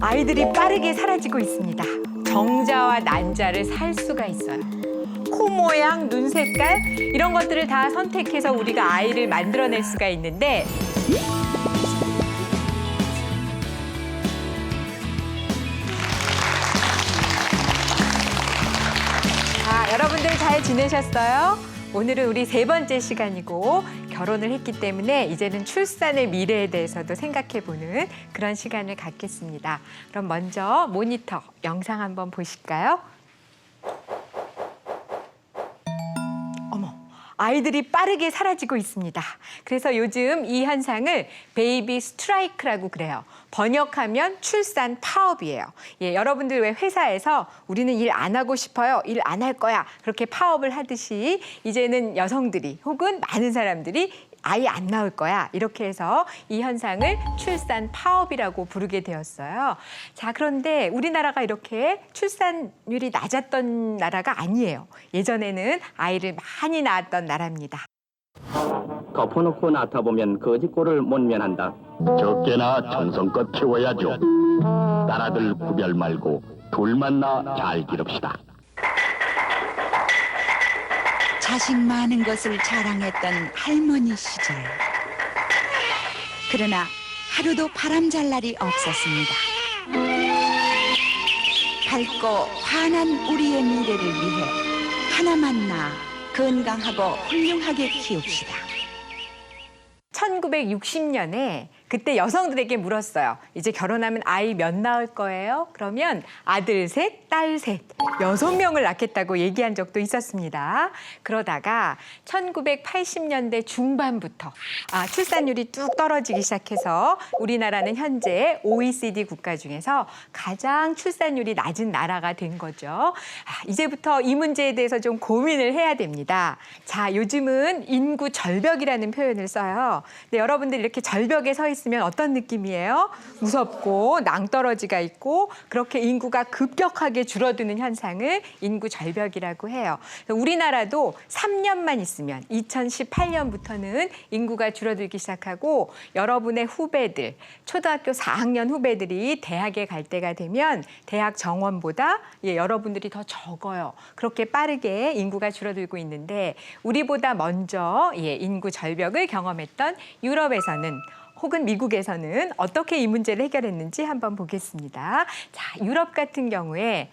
아이들이 빠르게 사라지고 있습니다. 정자와 난자를 살 수가 있어요. 코 모양, 눈 색깔 이런 것들을 다 선택해서 우리가 아이를 만들어낼 수가 있는데 자, 여러분들 잘 지내셨어요? 오늘은 우리 세 번째 시간이고 결혼을 했기 때문에 이제는 출산의 미래에 대해서도 생각해보는 그런 시간을 갖겠습니다. 그럼 먼저 모니터 영상 한번 보실까요? 어머, 아이들이 빠르게 사라지고 있습니다. 그래서 요즘 이 현상을 베이비 스트라이크라고 그래요. 번역하면 출산 파업이에요. 예, 여러분들 왜 회사에서 우리는 일 안 하고 싶어요, 일 안 할 거야 그렇게 파업을 하듯이 이제는 여성들이 혹은 많은 사람들이 아이 안 낳을 거야 이렇게 해서 이 현상을 출산 파업이라고 부르게 되었어요. 자, 그런데 우리나라가 이렇게 출산율이 낮았던 나라가 아니에요. 예전에는 아이를 많이 낳았던 나라입니다. 덮어놓고 낳다보면 거짓골을 못 면한다. 적게나 정성껏 키워야죠. 딸아들 구별 말고 둘만 낳아 잘 기릅시다. 자식 많은 것을 자랑했던 할머니 시절. 그러나 하루도 바람 잘 날이 없었습니다. 밝고 환한 우리의 미래를 위해 하나만 낳아 건강하고 훌륭하게 키웁시다. 1960년에 그때 여성들에게 물었어요. 이제 결혼하면 아이 몇 낳을 거예요? 그러면 아들 셋, 딸 셋, 6명을 낳겠다고 얘기한 적도 있었습니다. 그러다가 1980년대 중반부터 출산율이 뚝 떨어지기 시작해서 우리나라는 현재 OECD 국가 중에서 가장 출산율이 낮은 나라가 된 거죠. 이제부터 이 문제에 대해서 좀 고민을 해야 됩니다. 자, 요즘은 인구 절벽이라는 표현을 써요. 근데 여러분들 이렇게 절벽에 서 있으면 어떤 느낌이에요? 무섭고 낭떠러지가 있고 그렇게 인구가 급격하게 줄어드는 현상을 인구 절벽이라고 해요. 우리나라도 3년만 있으면 2018년부터는 인구가 줄어들기 시작하고 여러분의 후배들, 초등학교 4학년 후배들이 대학에 갈 때가 되면 대학 정원보다 여러분들이 더 적어요. 그렇게 빠르게 인구가 줄어들고 있는데 우리보다 먼저 인구 절벽을 경험했던 유럽에서는 혹은 미국에서는 어떻게 이 문제를 해결했는지 한번 보겠습니다. 자, 유럽 같은 경우에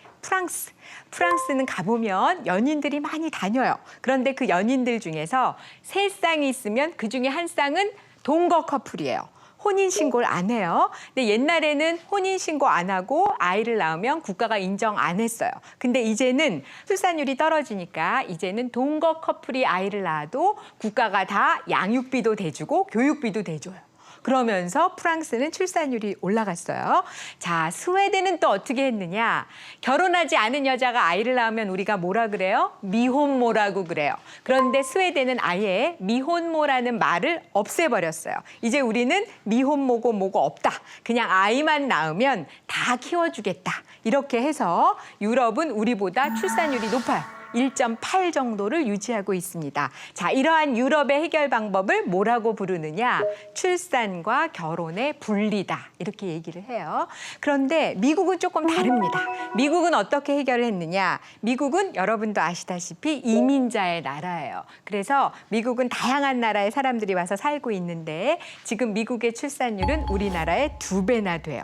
프랑스는 가보면 연인들이 많이 다녀요. 그런데 그 연인들 중에서 3쌍이 있으면 그중에 한 쌍은 동거 커플이에요. 혼인신고를 안 해요. 근데 옛날에는 혼인신고 안 하고 아이를 낳으면 국가가 인정 안 했어요. 근데 이제는 출산율이 떨어지니까 이제는 동거 커플이 아이를 낳아도 국가가 다 양육비도 대주고 교육비도 대줘요. 그러면서 프랑스는 출산율이 올라갔어요. 자, 스웨덴은 또 어떻게 했느냐? 결혼하지 않은 여자가 아이를 낳으면 우리가 뭐라 그래요? 미혼모라고 그래요. 그런데 스웨덴은 아예 미혼모라는 말을 없애버렸어요. 이제 우리는 미혼모고 뭐고 없다. 그냥 아이만 낳으면 다 키워주겠다. 이렇게 해서 유럽은 우리보다 출산율이 높아요. 1.8 정도를 유지하고 있습니다. 자, 이러한 유럽의 해결 방법을 뭐라고 부르느냐? 출산과 결혼의 분리다. 이렇게 얘기를 해요. 그런데 미국은 조금 다릅니다. 미국은 어떻게 해결을 했느냐? 미국은 여러분도 아시다시피 이민자의 나라예요. 그래서 미국은 다양한 나라의 사람들이 와서 살고 있는데 지금 미국의 출산율은 우리나라의 2배나 돼요.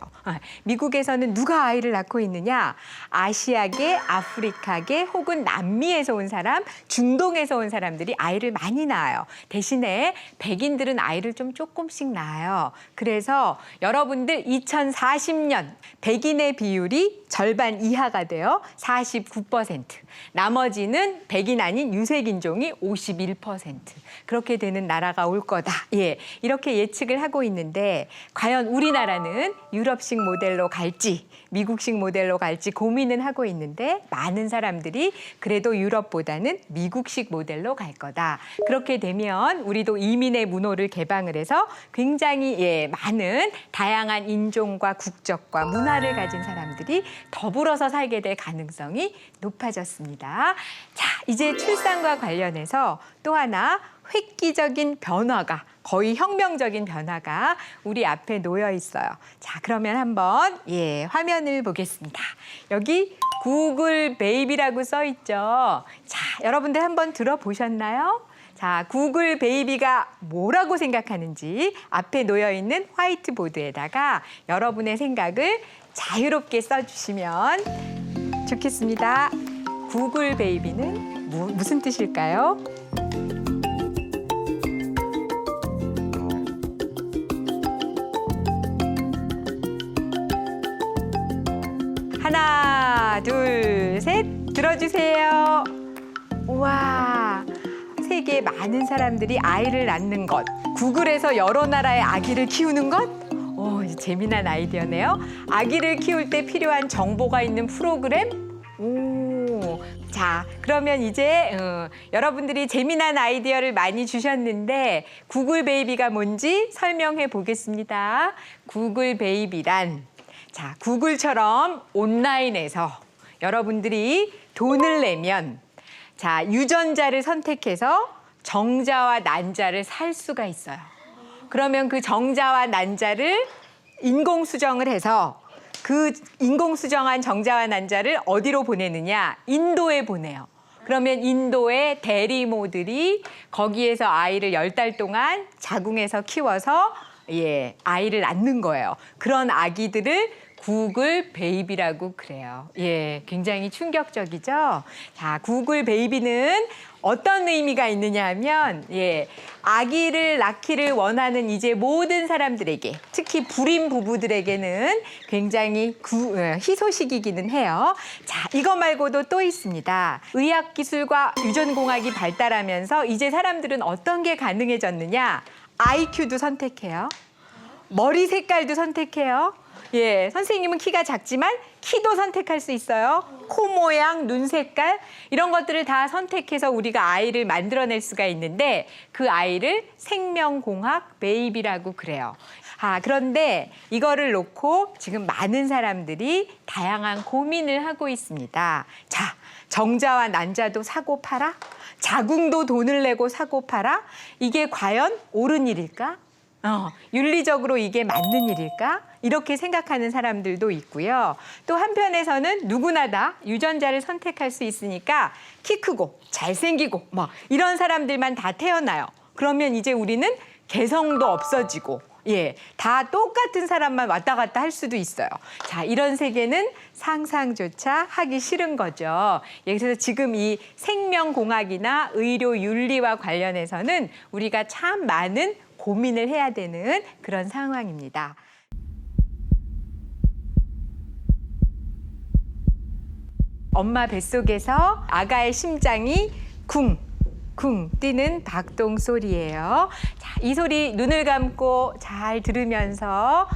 미국에서는 누가 아이를 낳고 있느냐? 아시아계, 아프리카계 혹은 남미에서 온 사람, 중동에서 온 사람들이 아이를 많이 낳아요. 대신에 백인들은 아이를 좀 조금씩 낳아요. 그래서 여러분들 2040년 백인의 비율이 절반 이하가 돼요. 49%. 나머지는 백인 아닌 유색인종이 51%. 그렇게 되는 나라가 올 거다. 이렇게 예측을 하고 있는데 과연 우리나라는 유럽식 모델로 갈지 미국식 모델로 갈지 고민은 하고 있는데 많은 사람들이 그래도 유럽보다는 미국식 모델로 갈 거다. 그렇게 되면 우리도 이민의 문호를 개방을 해서 굉장히 많은 다양한 인종과 국적과 문화를 가진 사람들이 더불어서 살게 될 가능성이 높아졌습니다. 자, 이제 출산과 관련해서 또 하나 획기적인 변화가 거의 혁명적인 변화가 우리 앞에 놓여 있어요. 자, 그러면 한번 화면을 보겠습니다. 여기 구글 베이비라고 써 있죠. 자, 여러분들 한번 들어보셨나요? 자, 구글 베이비가 뭐라고 생각하는지 앞에 놓여 있는 화이트보드에다가 여러분의 생각을 자유롭게 써주시면 좋겠습니다. 구글 베이비는 무슨 뜻일까요? 하나, 둘, 셋 들어주세요. 우와, 세계 많은 사람들이 아이를 낳는 것, 구글에서 여러 나라의 아기를 키우는 것? 재미난 아이디어네요. 아기를 키울 때 필요한 정보가 있는 프로그램? 자, 그러면 이제 여러분들이 재미난 아이디어를 많이 주셨는데 구글 베이비가 뭔지 설명해 보겠습니다. 구글 베이비란 자, 구글처럼 온라인에서 여러분들이 돈을 내면 자, 유전자를 선택해서 정자와 난자를 살 수가 있어요. 그러면 그 정자와 난자를 인공수정을 해서 그 인공수정한 정자와 난자를 어디로 보내느냐? 인도에 보내요. 그러면 인도의 대리모들이 거기에서 아이를 10달 동안 자궁에서 키워서 아이를 낳는 거예요. 그런 아기들을 구글 베이비라고 그래요. 굉장히 충격적이죠? 자, 구글 베이비는 어떤 의미가 있느냐 하면 아기를 낳기를 원하는 이제 모든 사람들에게 특히 불임 부부들에게는 굉장히 희소식이기는 해요. 자, 이거 말고도 또 있습니다. 의학기술과 유전공학이 발달하면서 이제 사람들은 어떤 게 가능해졌느냐? IQ도 선택해요. 머리 색깔도 선택해요. 선생님은 키가 작지만 키도 선택할 수 있어요. 코 모양, 눈 색깔 이런 것들을 다 선택해서 우리가 아이를 만들어낼 수가 있는데 그 아이를 생명공학 베이비라고 그래요. 그런데 이거를 놓고 지금 많은 사람들이 다양한 고민을 하고 있습니다. 자, 정자와 난자도 사고 팔아? 자궁도 돈을 내고 사고 팔아? 이게 과연 옳은 일일까? 윤리적으로 이게 맞는 일일까? 이렇게 생각하는 사람들도 있고요. 또 한편에서는 누구나 다 유전자를 선택할 수 있으니까 키 크고 잘생기고 이런 사람들만 다 태어나요. 그러면 이제 우리는 개성도 없어지고 다 똑같은 사람만 왔다 갔다 할 수도 있어요. 자, 이런 세계는 상상조차 하기 싫은 거죠. 그래서 지금 이 생명공학이나 의료 윤리와 관련해서는 우리가 참 많은 고민을 해야 되는 그런 상황입니다. 엄마 뱃속에서 아가의 심장이 쿵쿵 뛰는 박동 소리예요. 자, 이 소리 눈을 감고 잘 들으면서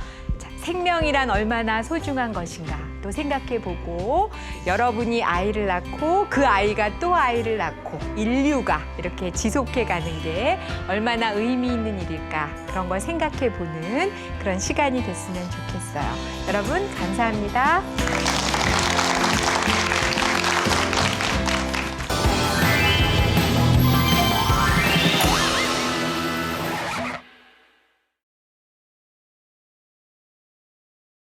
생명이란 얼마나 소중한 것인가 또 생각해보고 여러분이 아이를 낳고 그 아이가 또 아이를 낳고 인류가 이렇게 지속해가는 게 얼마나 의미 있는 일일까 그런 걸 생각해보는 그런 시간이 됐으면 좋겠어요. 여러분 감사합니다.